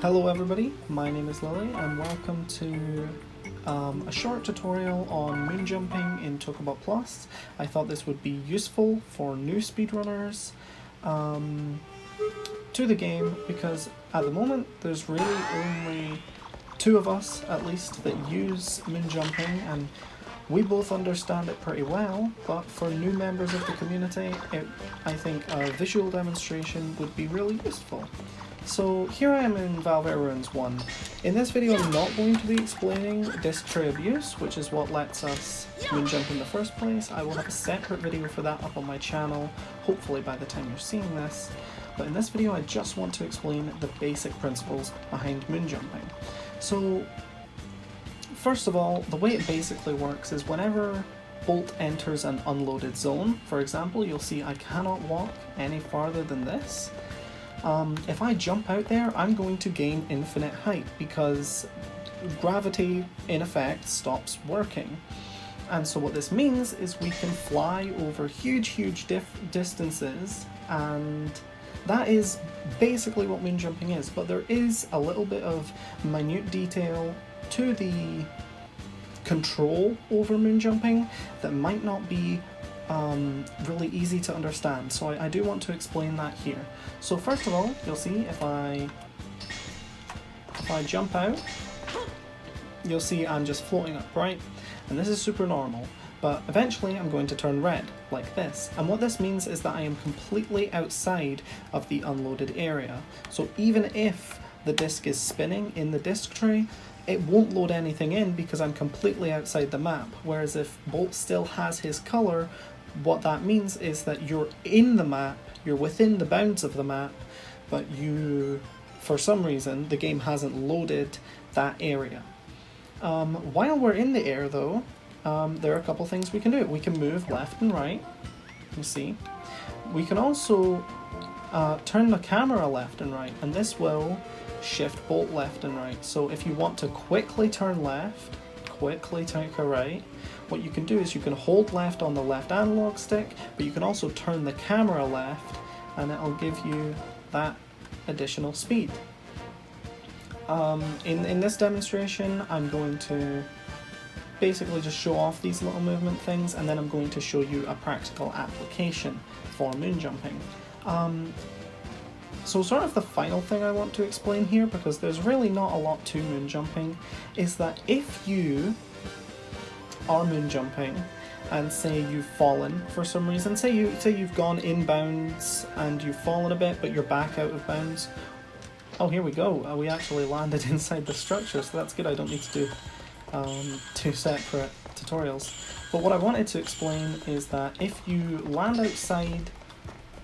Hello everybody, my name is Lily and welcome to a short tutorial on moon jumping in Tokobot Plus. I thought this would be useful for new speedrunners to the game because at the moment there's really only two of us at least that use moon jumping, and we both understand it pretty well, but for new members of the community I think a visual demonstration would be really useful. So here I am in Valverde Ruins 1. In this video I'm not going to be explaining disc tray abuse, which is what lets us moon jump in the first place. I will have a separate video for that up on my channel, hopefully by the time you're seeing this. But in this video I just want to explain the basic principles behind moon jumping. So first of all, the way it basically works is whenever Bolt enters an unloaded zone, for example, you'll see I cannot walk any farther than this. If I jump out there, I'm going to gain infinite height because gravity, in effect, stops working. And so what this means is we can fly over huge distances, and that is basically what moon jumping is. But there is a little bit of minute detail to the control over moon jumping that might not be really easy to understand, so I do want to explain that here. So first of all, you'll see if I jump out, you'll see I'm just floating up, right? And this is super normal, but eventually I'm going to turn red, like this. And what this means is that I am completely outside of the unloaded area. So even if the disc is spinning in the disc tray, it won't load anything in because I'm completely outside the map. Whereas if Bolt still has his colour, what that means is that you're in the map, you're within the bounds of the map, but for some reason, the game hasn't loaded that area. While we're in the air though, there are a couple things we can do. We can move left and right, you see. We can also turn the camera left and right, and this will shift Bolt left and right. So if you want to quickly turn left, quickly take a right, what you can do is you can hold left on the left analog stick, but you can also turn the camera left and it'll give you that additional speed. In this demonstration I'm going to basically just show off these little movement things, and then I'm going to show you a practical application for moon jumping. So sort of the final thing I want to explain here, because there's really not a lot to moon jumping, is that if you are moon jumping and say you've fallen for some reason, say you've gone inbounds and you've fallen a bit but you're back out of bounds. Oh, here we go, we actually landed inside the structure, so that's good. I don't need to do two separate tutorials. But what I wanted to explain is that if you land outside,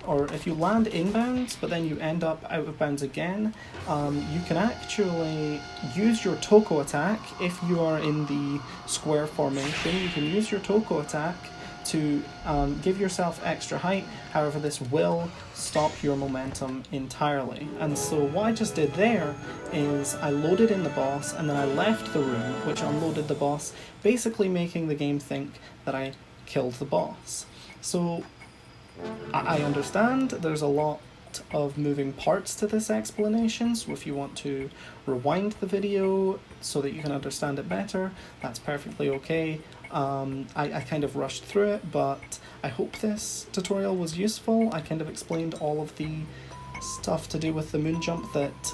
or if you land inbounds but then you end up out of bounds again, you can actually use your Toko attack. If you are in the square formation, you can use your Toko attack to give yourself extra height. However, this will stop your momentum entirely. And so what I just did there is I loaded in the boss and then I left the room, which unloaded the boss, basically making the game think that I killed the boss. So I understand there's a lot of moving parts to this explanation, so if you want to rewind the video so that you can understand it better, that's perfectly okay. I kind of rushed through it, but I hope this tutorial was useful. I kind of explained all of the stuff to do with the moon jump that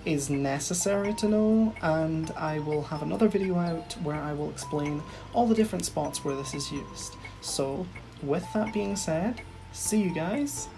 is necessary to know, and I will have another video out where I will explain all the different spots where this is used. So with that being said, see you guys